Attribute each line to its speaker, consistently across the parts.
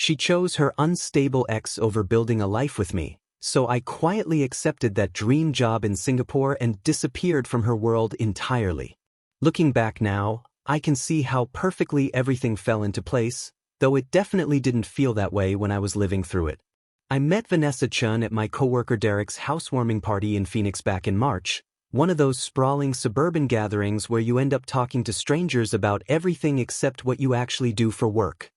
Speaker 1: She chose her unstable ex over building a life with me, so I quietly accepted that dream job in Singapore and disappeared from her world entirely. Looking back now, I can see how perfectly everything fell into place, though it definitely didn't feel that way when I was living through it. I met Vanessa Chun at my coworker Derek's housewarming party in Phoenix back in March, one of those sprawling suburban gatherings where you end up talking to strangers about everything except what you actually do for work.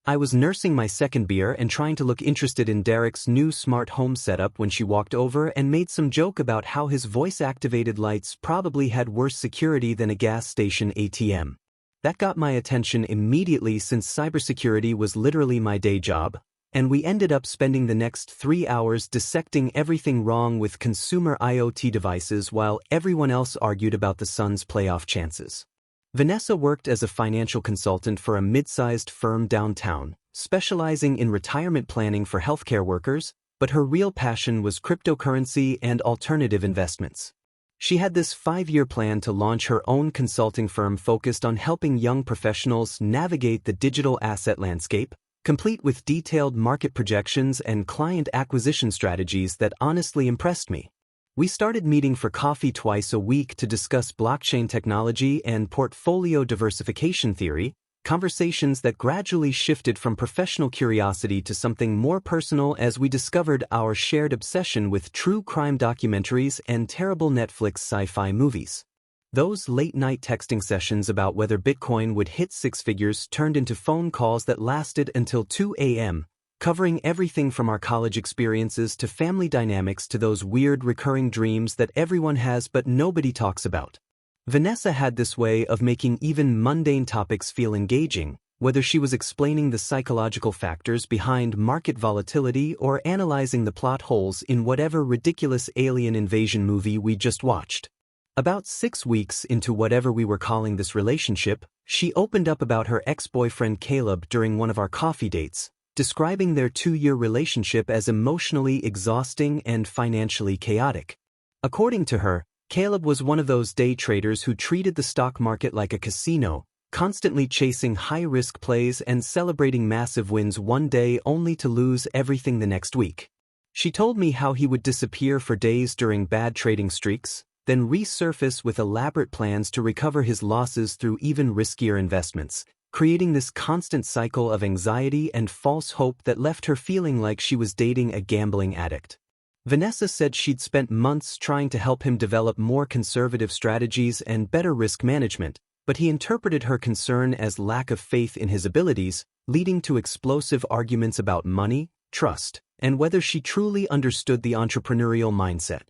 Speaker 1: I was nursing my second beer and trying to look interested in Derek's new smart home setup when she walked over and made some joke about how his voice-activated lights probably had worse security than a gas station ATM. That got my attention immediately since cybersecurity was literally my day job, and we ended up spending the next 3 hours dissecting everything wrong with consumer IoT devices while everyone else argued about the Suns' playoff chances. Vanessa worked as a financial consultant for a mid-sized firm downtown, specializing in retirement planning for healthcare workers, but her real passion was cryptocurrency and alternative investments. She had this 5-year plan to launch her own consulting firm focused on helping young professionals navigate the digital asset landscape, complete with detailed market projections and client acquisition strategies that honestly impressed me. We started meeting for coffee twice a week to discuss blockchain technology and portfolio diversification theory, conversations that gradually shifted from professional curiosity to something more personal as we discovered our shared obsession with true crime documentaries and terrible Netflix sci-fi movies. Those late-night texting sessions about whether Bitcoin would hit 6 figures turned into phone calls that lasted until 2 a.m., covering everything from our college experiences to family dynamics to those weird recurring dreams that everyone has but nobody talks about. Vanessa had this way of making even mundane topics feel engaging, whether she was explaining the psychological factors behind market volatility or analyzing the plot holes in whatever ridiculous alien invasion movie we just watched. About 6 weeks into whatever we were calling this relationship, she opened up about her ex-boyfriend Caleb during one of our coffee dates, describing their 2-year relationship as emotionally exhausting and financially chaotic. According to her, Caleb was one of those day traders who treated the stock market like a casino, constantly chasing high-risk plays and celebrating massive wins one day only to lose everything the next week. She told me how he would disappear for days during bad trading streaks, then resurface with elaborate plans to recover his losses through even riskier investments, creating this constant cycle of anxiety and false hope that left her feeling like she was dating a gambling addict. Vanessa said she'd spent months trying to help him develop more conservative strategies and better risk management, but he interpreted her concern as lack of faith in his abilities, leading to explosive arguments about money, trust, and whether she truly understood the entrepreneurial mindset.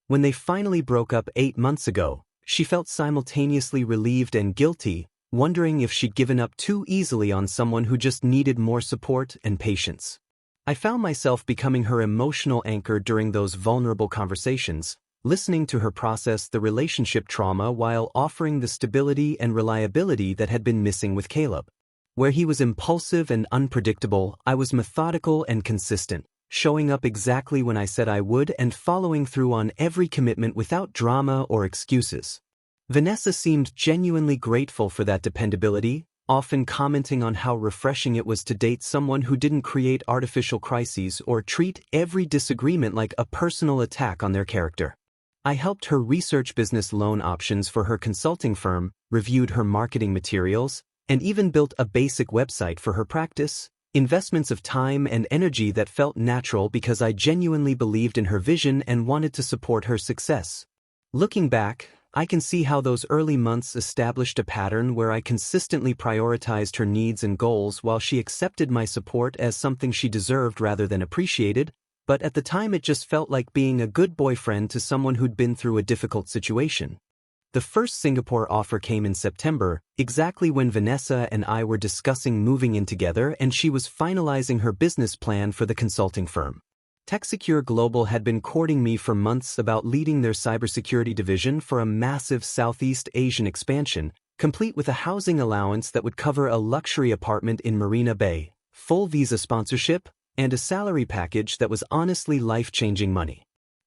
Speaker 1: When they finally broke up 8 months ago, she felt simultaneously relieved and guilty, wondering if she'd given up too easily on someone who just needed more support and patience. I found myself becoming her emotional anchor during those vulnerable conversations, listening to her process the relationship trauma while offering the stability and reliability that had been missing with Caleb. Where he was impulsive and unpredictable, I was methodical and consistent, showing up exactly when I said I would and following through on every commitment without drama or excuses. Vanessa seemed genuinely grateful for that dependability, often commenting on how refreshing it was to date someone who didn't create artificial crises or treat every disagreement like a personal attack on their character. I helped her research business loan options for her consulting firm, reviewed her marketing materials, and even built a basic website for her practice, investments of time and energy that felt natural because I genuinely believed in her vision and wanted to support her success. Looking back, I can see how those early months established a pattern where I consistently prioritized her needs and goals while she accepted my support as something she deserved rather than appreciated, but at the time it just felt like being a good boyfriend to someone who'd been through a difficult situation. The first Singapore offer came in September, exactly when Vanessa and I were discussing moving in together and she was finalizing her business plan for the consulting firm. TechSecure Global had been courting me for months about leading their cybersecurity division for a massive Southeast Asian expansion, complete with a housing allowance that would cover a luxury apartment in Marina Bay, full visa sponsorship, and a salary package that was honestly life-changing money.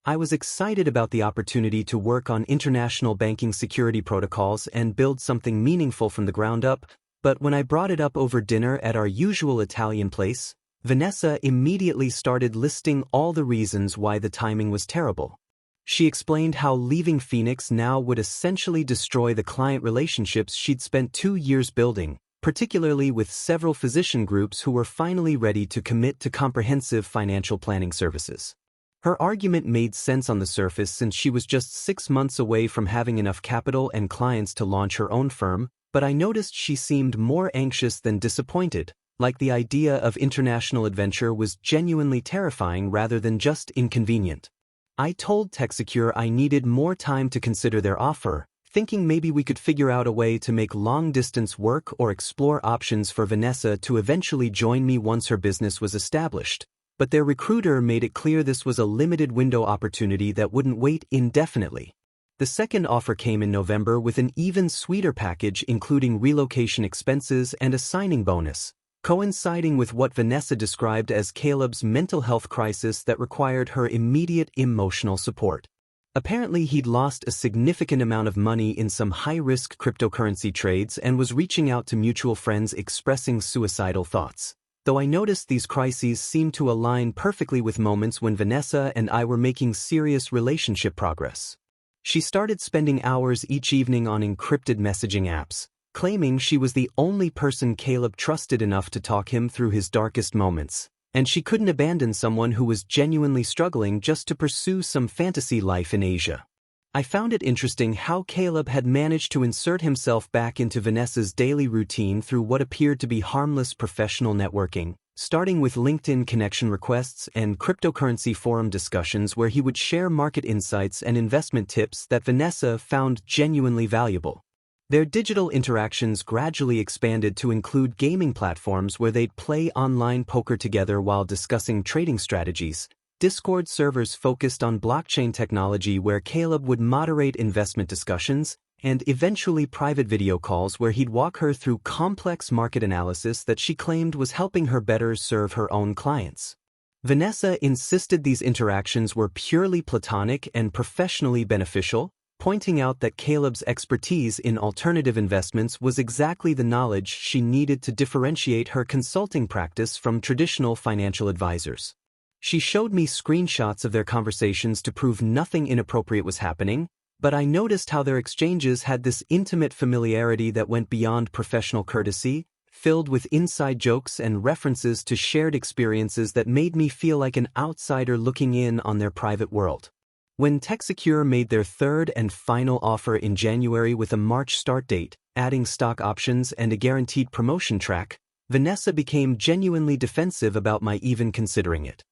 Speaker 1: I was excited about the opportunity to work on international banking security protocols and build something meaningful from the ground up, but when I brought it up over dinner at our usual Italian place, Vanessa immediately started listing all the reasons why the timing was terrible. She explained how leaving Phoenix now would essentially destroy the client relationships she'd spent 2 years building, particularly with several physician groups who were finally ready to commit to comprehensive financial planning services. Her argument made sense on the surface since she was just 6 months away from having enough capital and clients to launch her own firm, but I noticed she seemed more anxious than disappointed, like the idea of international adventure was genuinely terrifying rather than just inconvenient. I told TechSecure I needed more time to consider their offer, thinking maybe we could figure out a way to make long-distance work or explore options for Vanessa to eventually join me once her business was established. But their recruiter made it clear this was a limited window opportunity that wouldn't wait indefinitely. The second offer came in November with an even sweeter package including relocation expenses and a signing bonus, coinciding with what Vanessa described as Caleb's mental health crisis that required her immediate emotional support. Apparently he'd lost a significant amount of money in some high-risk cryptocurrency trades and was reaching out to mutual friends expressing suicidal thoughts. Though I noticed these crises seemed to align perfectly with moments when Vanessa and I were making serious relationship progress. She started spending hours each evening on encrypted messaging apps, claiming she was the only person Caleb trusted enough to talk him through his darkest moments, and she couldn't abandon someone who was genuinely struggling just to pursue some fantasy life in Asia. I found it interesting how Caleb had managed to insert himself back into Vanessa's daily routine through what appeared to be harmless professional networking, starting with LinkedIn connection requests and cryptocurrency forum discussions where he would share market insights and investment tips that Vanessa found genuinely valuable. Their digital interactions gradually expanded to include gaming platforms where they'd play online poker together while discussing trading strategies, Discord servers focused on blockchain technology where Caleb would moderate investment discussions, and eventually private video calls where he'd walk her through complex market analysis that she claimed was helping her better serve her own clients. Vanessa insisted these interactions were purely platonic and professionally beneficial, pointing out that Caleb's expertise in alternative investments was exactly the knowledge she needed to differentiate her consulting practice from traditional financial advisors. She showed me screenshots of their conversations to prove nothing inappropriate was happening, but I noticed how their exchanges had this intimate familiarity that went beyond professional courtesy, filled with inside jokes and references to shared experiences that made me feel like an outsider looking in on their private world. When TechSecure made their third and final offer in January with a March start date, adding stock options and a guaranteed promotion track, Vanessa became genuinely defensive about my even considering it.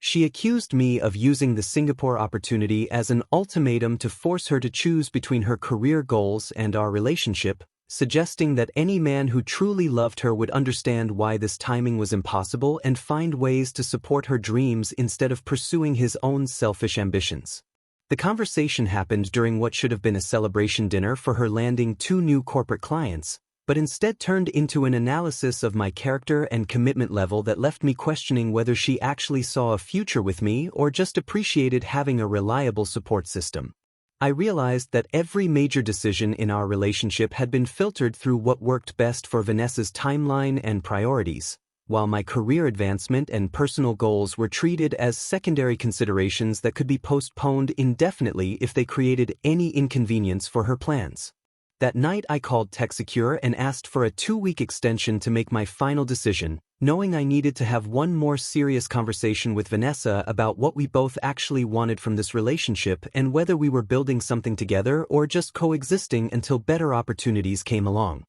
Speaker 1: She accused me of using the Singapore opportunity as an ultimatum to force her to choose between her career goals and our relationship, suggesting that any man who truly loved her would understand why this timing was impossible and find ways to support her dreams instead of pursuing his own selfish ambitions. The conversation happened during what should have been a celebration dinner for her landing 2 new corporate clients, but instead turned into an analysis of my character and commitment level that left me questioning whether she actually saw a future with me or just appreciated having a reliable support system. I realized that every major decision in our relationship had been filtered through what worked best for Vanessa's timeline and priorities, while my career advancement and personal goals were treated as secondary considerations that could be postponed indefinitely if they created any inconvenience for her plans. That night I called TechSecure and asked for a 2-week extension to make my final decision, knowing I needed to have one more serious conversation with Vanessa about what we both actually wanted from this relationship and whether we were building something together or just coexisting until better opportunities came along.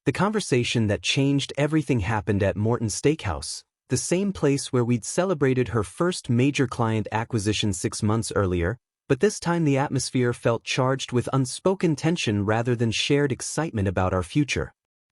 Speaker 1: The conversation that changed everything happened at Morton's Steakhouse, the same place where we'd celebrated her first major client acquisition 6 months earlier, but this time the atmosphere felt charged with unspoken tension rather than shared excitement about our future.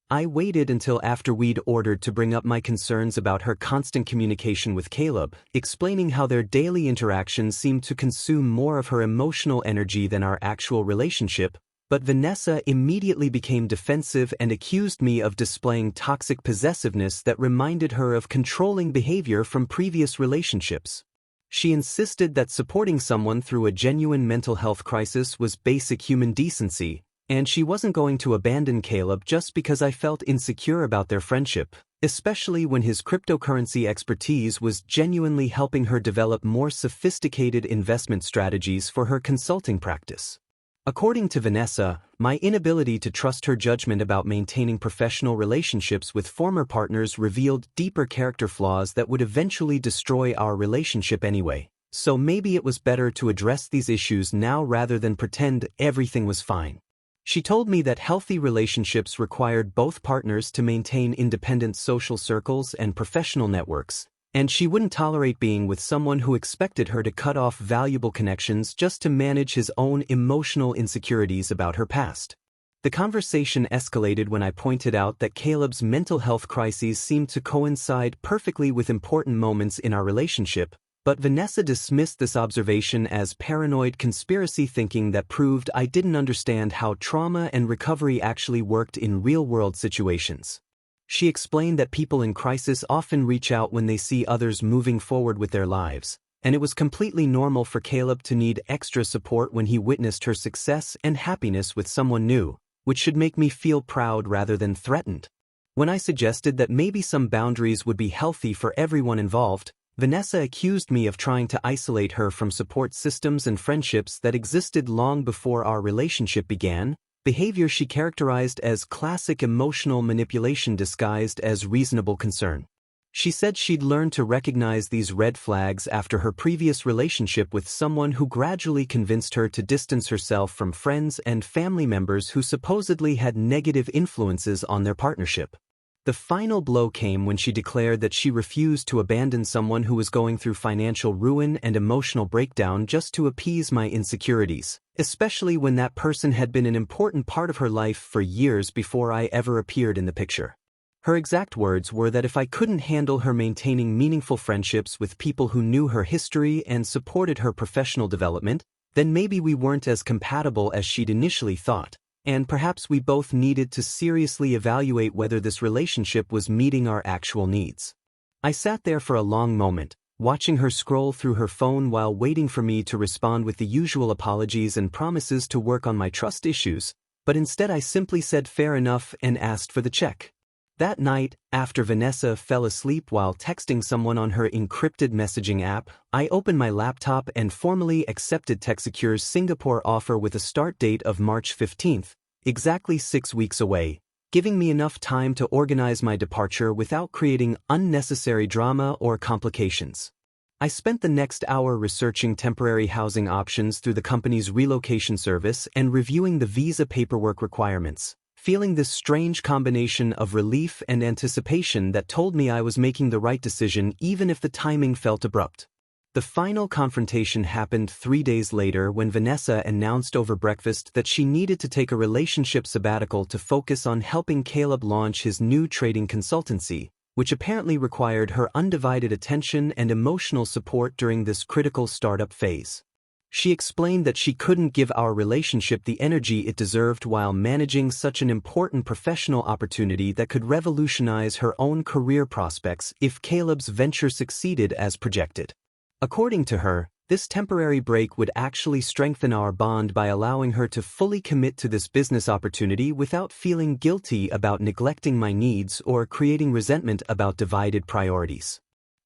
Speaker 1: I waited until after we'd ordered to bring up my concerns about her constant communication with Caleb, explaining how their daily interactions seemed to consume more of her emotional energy than our actual relationship, but Vanessa immediately became defensive and accused me of displaying toxic possessiveness that reminded her of controlling behavior from previous relationships. She insisted that supporting someone through a genuine mental health crisis was basic human decency, and she wasn't going to abandon Caleb just because I felt insecure about their friendship, especially when his cryptocurrency expertise was genuinely helping her develop more sophisticated investment strategies for her consulting practice. According to Vanessa, my inability to trust her judgment about maintaining professional relationships with former partners revealed deeper character flaws that would eventually destroy our relationship anyway. So maybe it was better to address these issues now rather than pretend everything was fine. She told me that healthy relationships required both partners to maintain independent social circles and professional networks, and she wouldn't tolerate being with someone who expected her to cut off valuable connections just to manage his own emotional insecurities about her past. The conversation escalated when I pointed out that Caleb's mental health crises seemed to coincide perfectly with important moments in our relationship, but Vanessa dismissed this observation as paranoid conspiracy thinking that proved I didn't understand how trauma and recovery actually worked in real-world situations. She explained that people in crisis often reach out when they see others moving forward with their lives, and it was completely normal for Caleb to need extra support when he witnessed her success and happiness with someone new, which should make me feel proud rather than threatened. When I suggested that maybe some boundaries would be healthy for everyone involved, Vanessa accused me of trying to isolate her from support systems and friendships that existed long before our relationship began, behavior she characterized as classic emotional manipulation disguised as reasonable concern. She said she'd learned to recognize these red flags after her previous relationship with someone who gradually convinced her to distance herself from friends and family members who supposedly had negative influences on their partnership. The final blow came when she declared that she refused to abandon someone who was going through financial ruin and emotional breakdown just to appease my insecurities, especially when that person had been an important part of her life for years before I ever appeared in the picture. Her exact words were that if I couldn't handle her maintaining meaningful friendships with people who knew her history and supported her professional development, then maybe we weren't as compatible as she'd initially thought, and perhaps we both needed to seriously evaluate whether this relationship was meeting our actual needs. I sat there for a long moment, watching her scroll through her phone while waiting for me to respond with the usual apologies and promises to work on my trust issues, but instead I simply said fair enough and asked for the check. That night, after Vanessa fell asleep while texting someone on her encrypted messaging app, I opened my laptop and formally accepted TechSecure's Singapore offer with a start date of March 15th, exactly 6 weeks away, giving me enough time to organize my departure without creating unnecessary drama or complications. I spent the next hour researching temporary housing options through the company's relocation service and reviewing the visa paperwork requirements, feeling this strange combination of relief and anticipation that told me I was making the right decision even if the timing felt abrupt. The final confrontation happened 3 days later when Vanessa announced over breakfast that she needed to take a relationship sabbatical to focus on helping Caleb launch his new trading consultancy, which apparently required her undivided attention and emotional support during this critical startup phase. She explained that she couldn't give our relationship the energy it deserved while managing such an important professional opportunity that could revolutionize her own career prospects if Caleb's venture succeeded as projected. According to her, this temporary break would actually strengthen our bond by allowing her to fully commit to this business opportunity without feeling guilty about neglecting my needs or creating resentment about divided priorities.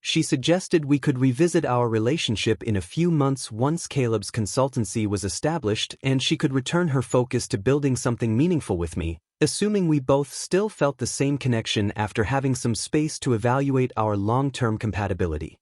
Speaker 1: She suggested we could revisit our relationship in a few months once Caleb's consultancy was established and she could return her focus to building something meaningful with me, assuming we both still felt the same connection after having some space to evaluate our long-term compatibility.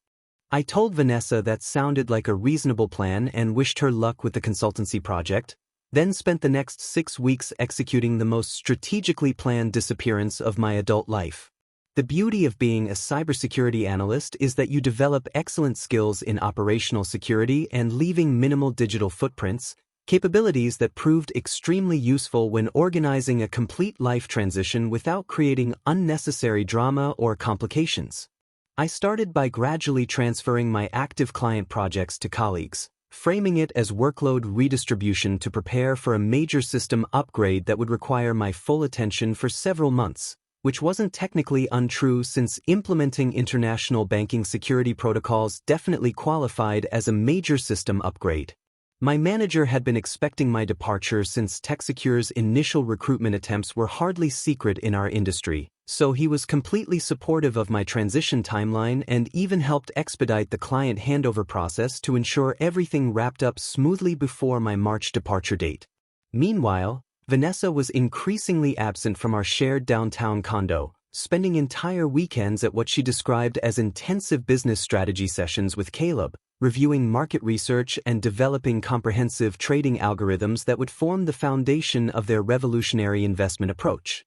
Speaker 1: I told Vanessa that sounded like a reasonable plan and wished her luck with the consultancy project, then spent the next 6 weeks executing the most strategically planned disappearance of my adult life. The beauty of being a cybersecurity analyst is that you develop excellent skills in operational security and leaving minimal digital footprints, capabilities that proved extremely useful when organizing a complete life transition without creating unnecessary drama or complications. I started by gradually transferring my active client projects to colleagues, framing it as workload redistribution to prepare for a major system upgrade that would require my full attention for several months, which wasn't technically untrue since implementing international banking security protocols definitely qualified as a major system upgrade. My manager had been expecting my departure since TechSecure's initial recruitment attempts were hardly secret in our industry, so he was completely supportive of my transition timeline and even helped expedite the client handover process to ensure everything wrapped up smoothly before my March departure date. Meanwhile, Vanessa was increasingly absent from our shared downtown condo, spending entire weekends at what she described as intensive business strategy sessions with Caleb, reviewing market research and developing comprehensive trading algorithms that would form the foundation of their revolutionary investment approach.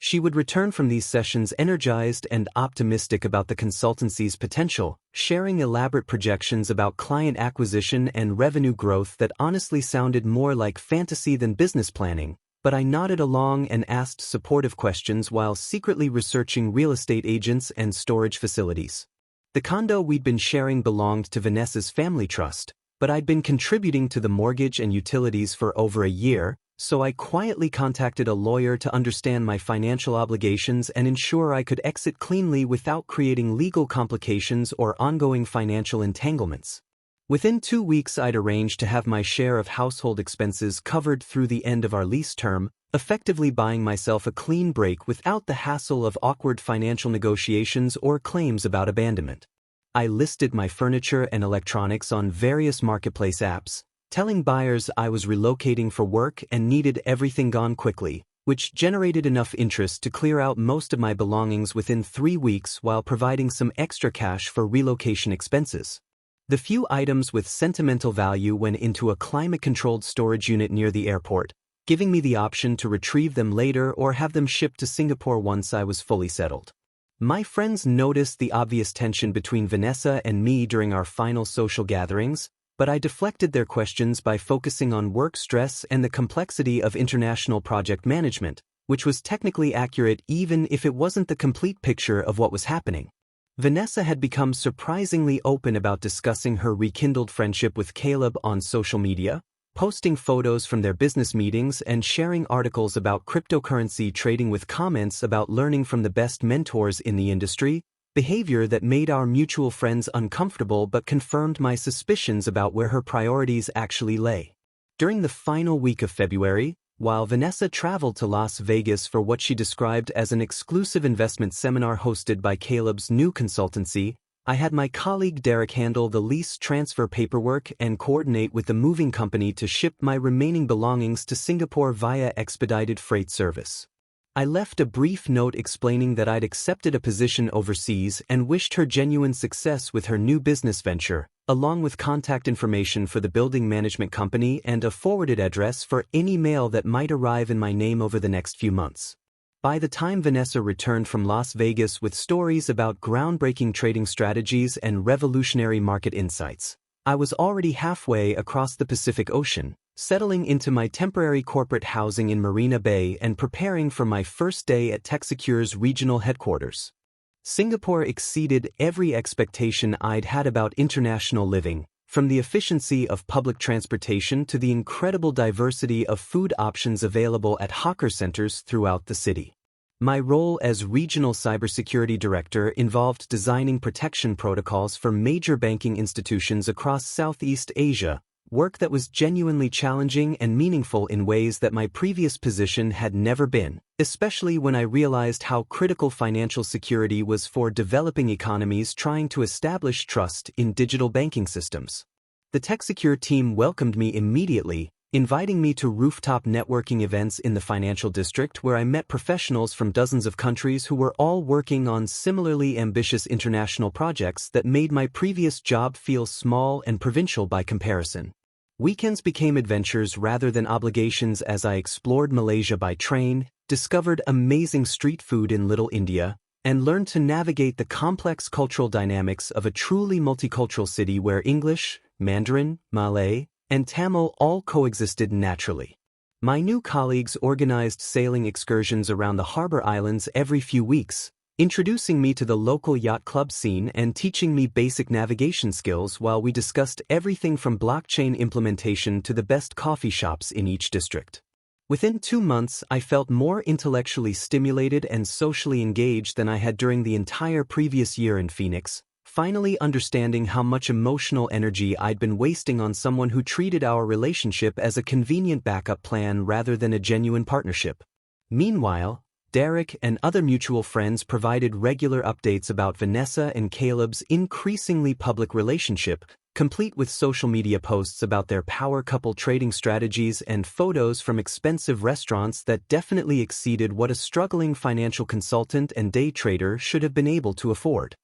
Speaker 1: She would return from these sessions energized and optimistic about the consultancy's potential, sharing elaborate projections about client acquisition and revenue growth that honestly sounded more like fantasy than business planning, but I nodded along and asked supportive questions while secretly researching real estate agents and storage facilities. The condo we'd been sharing belonged to Vanessa's family trust, but I'd been contributing to the mortgage and utilities for over a year, so I quietly contacted a lawyer to understand my financial obligations and ensure I could exit cleanly without creating legal complications or ongoing financial entanglements. Within 2 weeks, I'd arranged to have my share of household expenses covered through the end of our lease term, effectively buying myself a clean break without the hassle of awkward financial negotiations or claims about abandonment. I listed my furniture and electronics on various marketplace apps, telling buyers I was relocating for work and needed everything gone quickly, which generated enough interest to clear out most of my belongings within 3 weeks while providing some extra cash for relocation expenses. The few items with sentimental value went into a climate-controlled storage unit near the airport, giving me the option to retrieve them later or have them shipped to Singapore once I was fully settled. My friends noticed the obvious tension between Vanessa and me during our final social gatherings, but I deflected their questions by focusing on work stress and the complexity of international project management, which was technically accurate even if it wasn't the complete picture of what was happening. Vanessa had become surprisingly open about discussing her rekindled friendship with Caleb on social media, posting photos from their business meetings and sharing articles about cryptocurrency trading with comments about learning from the best mentors in the industry, behavior that made our mutual friends uncomfortable but confirmed my suspicions about where her priorities actually lay. During the final week of February, while Vanessa traveled to Las Vegas for what she described as an exclusive investment seminar hosted by Caleb's new consultancy, I had my colleague Derek handle the lease transfer paperwork and coordinate with the moving company to ship my remaining belongings to Singapore via expedited freight service. I left a brief note explaining that I'd accepted a position overseas and wished her genuine success with her new business venture, along with contact information for the building management company and a forwarded address for any mail that might arrive in my name over the next few months. By the time Vanessa returned from Las Vegas with stories about groundbreaking trading strategies and revolutionary market insights, I was already halfway across the Pacific Ocean, settling into my temporary corporate housing in Marina Bay and preparing for my first day at TechSecure's regional headquarters. Singapore exceeded every expectation I'd had about international living, from the efficiency of public transportation to the incredible diversity of food options available at hawker centers throughout the city. My role as regional cybersecurity director involved designing protection protocols for major banking institutions across Southeast Asia, work that was genuinely challenging and meaningful in ways that my previous position had never been, especially when I realized how critical financial security was for developing economies trying to establish trust in digital banking systems. The TechSecure team welcomed me immediately, inviting me to rooftop networking events in the financial district where I met professionals from dozens of countries who were all working on similarly ambitious international projects that made my previous job feel small and provincial by comparison. Weekends became adventures rather than obligations as I explored Malaysia by train, discovered amazing street food in Little India, and learned to navigate the complex cultural dynamics of a truly multicultural city where English, Mandarin, Malay, and Tamil all coexisted naturally. My new colleagues organized sailing excursions around the harbor islands every few weeks, introducing me to the local yacht club scene and teaching me basic navigation skills while we discussed everything from blockchain implementation to the best coffee shops in each district. Within 2 months, I felt more intellectually stimulated and socially engaged than I had during the entire previous year in Phoenix, finally understanding how much emotional energy I'd been wasting on someone who treated our relationship as a convenient backup plan rather than a genuine partnership. Meanwhile, Derek and other mutual friends provided regular updates about Vanessa and Caleb's increasingly public relationship, complete with social media posts about their power couple trading strategies and photos from expensive restaurants that definitely exceeded what a struggling financial consultant and day trader should have been able to afford.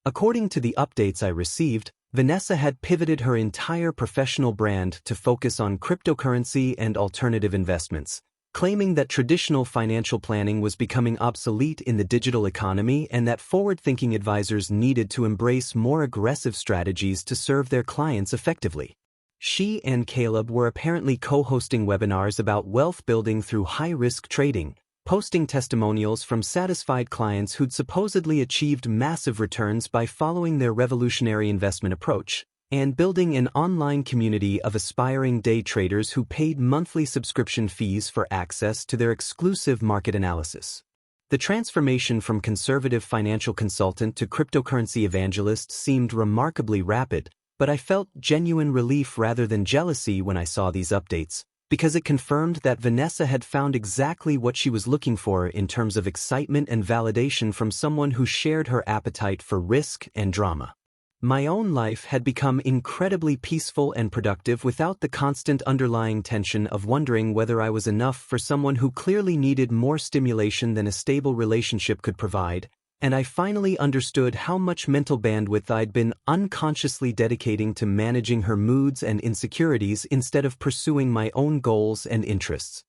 Speaker 1: According to the updates I received, Vanessa had pivoted her entire professional brand to focus on cryptocurrency and alternative investments, claiming that traditional financial planning was becoming obsolete in the digital economy and that forward-thinking advisors needed to embrace more aggressive strategies to serve their clients effectively. She and Caleb were apparently co-hosting webinars about wealth building through high-risk trading, posting testimonials from satisfied clients who'd supposedly achieved massive returns by following their revolutionary investment approach, and building an online community of aspiring day traders who paid monthly subscription fees for access to their exclusive market analysis. The transformation from conservative financial consultant to cryptocurrency evangelist seemed remarkably rapid, but I felt genuine relief rather than jealousy when I saw these updates, because it confirmed that Vanessa had found exactly what she was looking for in terms of excitement and validation from someone who shared her appetite for risk and drama. My own life had become incredibly peaceful and productive without the constant underlying tension of wondering whether I was enough for someone who clearly needed more stimulation than a stable relationship could provide, and I finally understood how much mental bandwidth I'd been unconsciously dedicating to managing her moods and insecurities instead of pursuing my own goals and interests.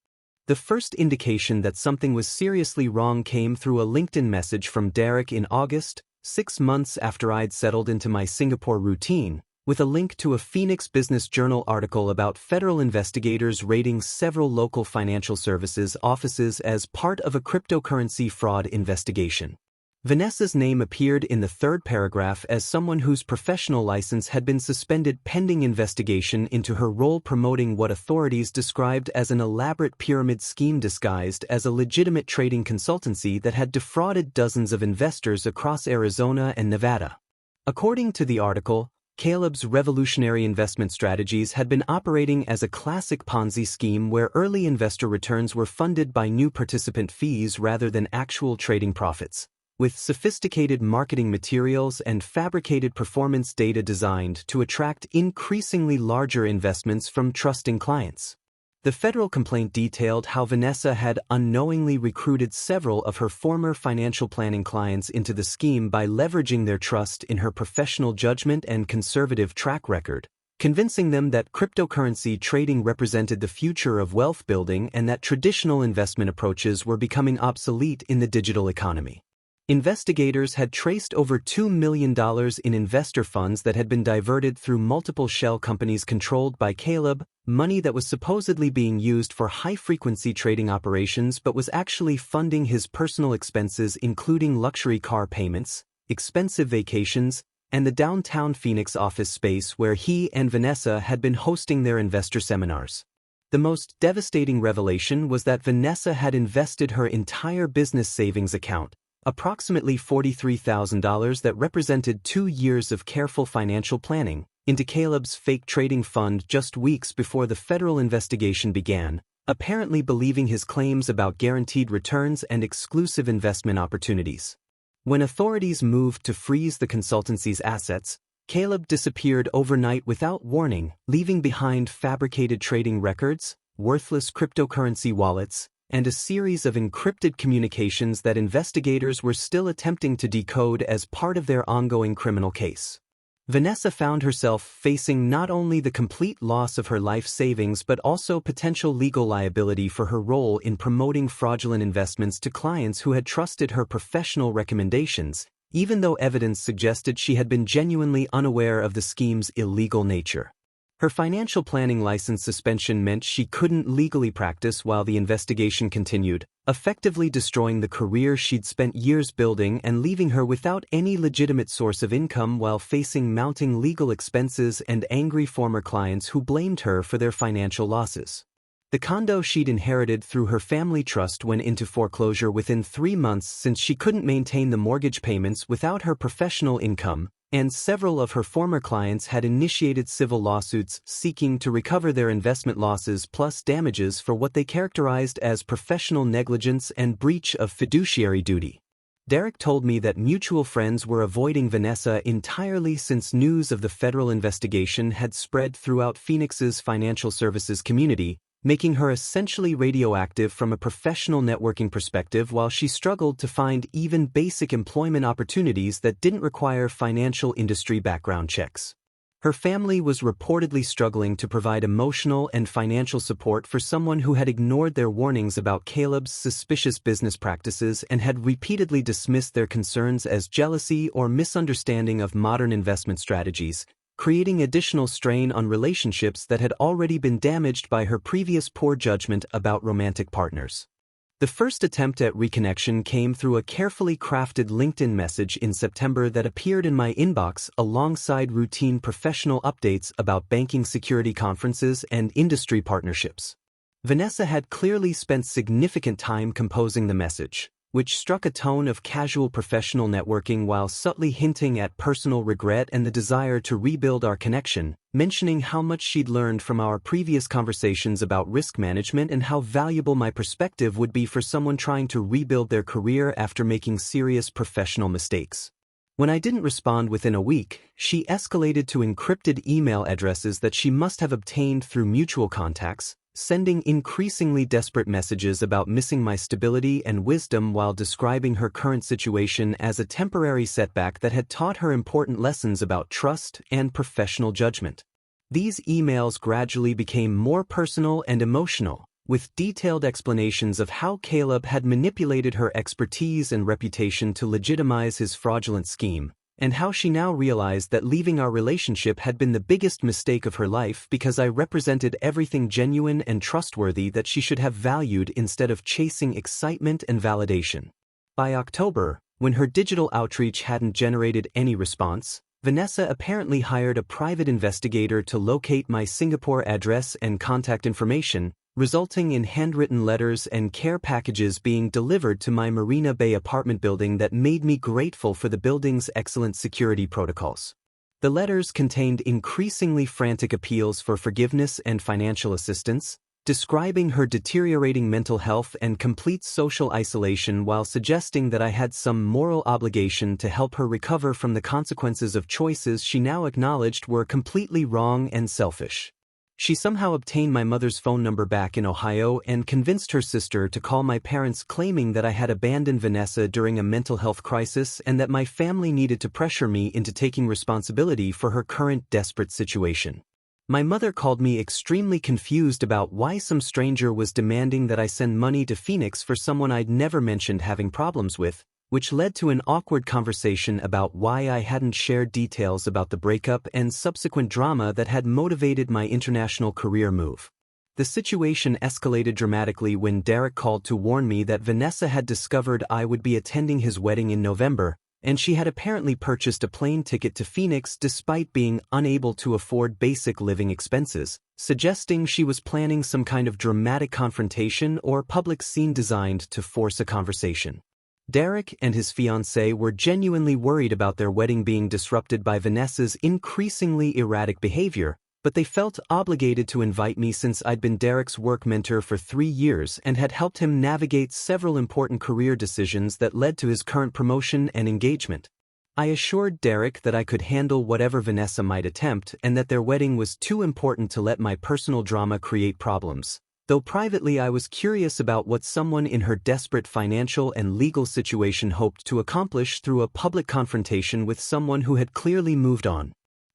Speaker 1: The first indication that something was seriously wrong came through a LinkedIn message from Derek in August, 6 months after I'd settled into my Singapore routine, with a link to a Phoenix Business Journal article about federal investigators raiding several local financial services offices as part of a cryptocurrency fraud investigation. Vanessa's name appeared in the third paragraph as someone whose professional license had been suspended pending investigation into her role promoting what authorities described as an elaborate pyramid scheme disguised as a legitimate trading consultancy that had defrauded dozens of investors across Arizona and Nevada. According to the article, Caleb's revolutionary investment strategies had been operating as a classic Ponzi scheme where early investor returns were funded by new participant fees rather than actual trading profits, with sophisticated marketing materials and fabricated performance data designed to attract increasingly larger investments from trusting clients. The federal complaint detailed how Vanessa had unknowingly recruited several of her former financial planning clients into the scheme by leveraging their trust in her professional judgment and conservative track record, convincing them that cryptocurrency trading represented the future of wealth building and that traditional investment approaches were becoming obsolete in the digital economy. Investigators had traced over $2 million in investor funds that had been diverted through multiple shell companies controlled by Caleb, money that was supposedly being used for high-frequency trading operations but was actually funding his personal expenses including luxury car payments, expensive vacations, and the downtown Phoenix office space where he and Vanessa had been hosting their investor seminars. The most devastating revelation was that Vanessa had invested her entire business savings account, approximately $43,000 that represented 2 years of careful financial planning, into Caleb's fake trading fund just weeks before the federal investigation began, apparently believing his claims about guaranteed returns and exclusive investment opportunities. When authorities moved to freeze the consultancy's assets, Caleb disappeared overnight without warning, leaving behind fabricated trading records, worthless cryptocurrency wallets, and a series of encrypted communications that investigators were still attempting to decode as part of their ongoing criminal case. Vanessa found herself facing not only the complete loss of her life savings but also potential legal liability for her role in promoting fraudulent investments to clients who had trusted her professional recommendations, even though evidence suggested she had been genuinely unaware of the scheme's illegal nature. Her financial planning license suspension meant she couldn't legally practice while the investigation continued, effectively destroying the career she'd spent years building and leaving her without any legitimate source of income while facing mounting legal expenses and angry former clients who blamed her for their financial losses. The condo she'd inherited through her family trust went into foreclosure within 3 months since she couldn't maintain the mortgage payments without her professional income, and several of her former clients had initiated civil lawsuits seeking to recover their investment losses plus damages for what they characterized as professional negligence and breach of fiduciary duty. Derek told me that mutual friends were avoiding Vanessa entirely since news of the federal investigation had spread throughout Phoenix's financial services community, making her essentially radioactive from a professional networking perspective while she struggled to find even basic employment opportunities that didn't require financial industry background checks. Her family was reportedly struggling to provide emotional and financial support for someone who had ignored their warnings about Caleb's suspicious business practices and had repeatedly dismissed their concerns as jealousy or misunderstanding of modern investment strategies, creating additional strain on relationships that had already been damaged by her previous poor judgment about romantic partners. The first attempt at reconnection came through a carefully crafted LinkedIn message in September that appeared in my inbox alongside routine professional updates about banking security conferences and industry partnerships. Vanessa had clearly spent significant time composing the message, which struck a tone of casual professional networking while subtly hinting at personal regret and the desire to rebuild our connection, mentioning how much she'd learned from our previous conversations about risk management and how valuable my perspective would be for someone trying to rebuild their career after making serious professional mistakes. When I didn't respond within a week, she escalated to encrypted email addresses that she must have obtained through mutual contacts, sending increasingly desperate messages about missing my stability and wisdom while describing her current situation as a temporary setback that had taught her important lessons about trust and professional judgment. These emails gradually became more personal and emotional, with detailed explanations of how Caleb had manipulated her expertise and reputation to legitimize his fraudulent scheme, and how she now realized that leaving our relationship had been the biggest mistake of her life because I represented everything genuine and trustworthy that she should have valued instead of chasing excitement and validation. By October, when her digital outreach hadn't generated any response, Vanessa apparently hired a private investigator to locate my Singapore address and contact information, resulting in handwritten letters and care packages being delivered to my Marina Bay apartment building that made me grateful for the building's excellent security protocols. The letters contained increasingly frantic appeals for forgiveness and financial assistance, describing her deteriorating mental health and complete social isolation while suggesting that I had some moral obligation to help her recover from the consequences of choices she now acknowledged were completely wrong and selfish. She somehow obtained my mother's phone number back in Ohio and convinced her sister to call my parents, claiming that I had abandoned Vanessa during a mental health crisis and that my family needed to pressure me into taking responsibility for her current desperate situation. My mother called me extremely confused about why some stranger was demanding that I send money to Phoenix for someone I'd never mentioned having problems with, which led to an awkward conversation about why I hadn't shared details about the breakup and subsequent drama that had motivated my international career move. The situation escalated dramatically when Derek called to warn me that Vanessa had discovered I would be attending his wedding in November, and she had apparently purchased a plane ticket to Phoenix despite being unable to afford basic living expenses, suggesting she was planning some kind of dramatic confrontation or public scene designed to force a conversation. Derek and his fiancée were genuinely worried about their wedding being disrupted by Vanessa's increasingly erratic behavior, but they felt obligated to invite me since I'd been Derek's work mentor for 3 years and had helped him navigate several important career decisions that led to his current promotion and engagement. I assured Derek that I could handle whatever Vanessa might attempt and that their wedding was too important to let my personal drama create problems, though privately I was curious about what someone in her desperate financial and legal situation hoped to accomplish through a public confrontation with someone who had clearly moved on.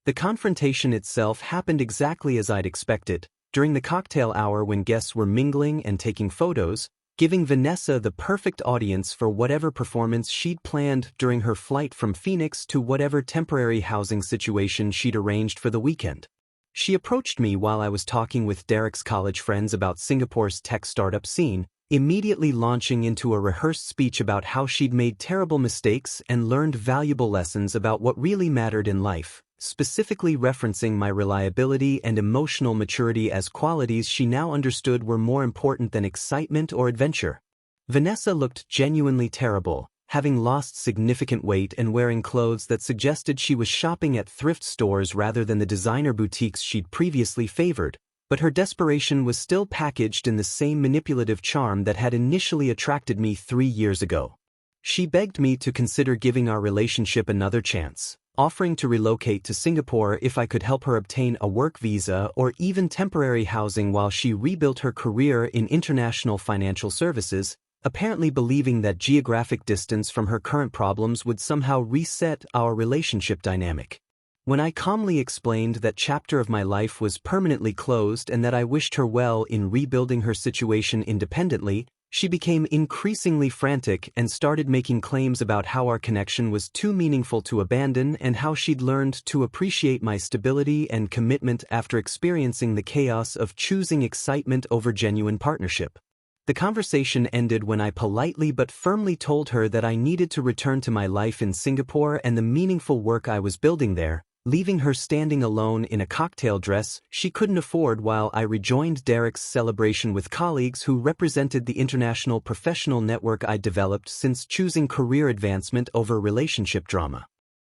Speaker 1: The confrontation itself happened exactly as I'd expected, during the cocktail hour when guests were mingling and taking photos, giving Vanessa the perfect audience for whatever performance she'd planned during her flight from Phoenix to whatever temporary housing situation she'd arranged for the weekend. She approached me while I was talking with Derek's college friends about Singapore's tech startup scene, immediately launching into a rehearsed speech about how she'd made terrible mistakes and learned valuable lessons about what really mattered in life, specifically referencing my reliability and emotional maturity as qualities she now understood were more important than excitement or adventure. Vanessa looked genuinely terrible, having lost significant weight and wearing clothes that suggested she was shopping at thrift stores rather than the designer boutiques she'd previously favored, but her desperation was still packaged in the same manipulative charm that had initially attracted me 3 years ago. She begged me to consider giving our relationship another chance, offering to relocate to Singapore if I could help her obtain a work visa or even temporary housing while she rebuilt her career in international financial services, apparently believing that geographic distance from her current problems would somehow reset our relationship dynamic. When I calmly explained that chapter of my life was permanently closed and that I wished her well in rebuilding her situation independently, she became increasingly frantic and started making claims about how our connection was too meaningful to abandon and how she'd learned to appreciate my stability and commitment after experiencing the chaos of choosing excitement over genuine partnership. The conversation ended when I politely but firmly told her that I needed to return to my life in Singapore and the meaningful work I was building there, leaving her standing alone in a cocktail dress she couldn't afford while I rejoined Derek's celebration with colleagues who represented the international professional network I'd developed since choosing career advancement over relationship drama.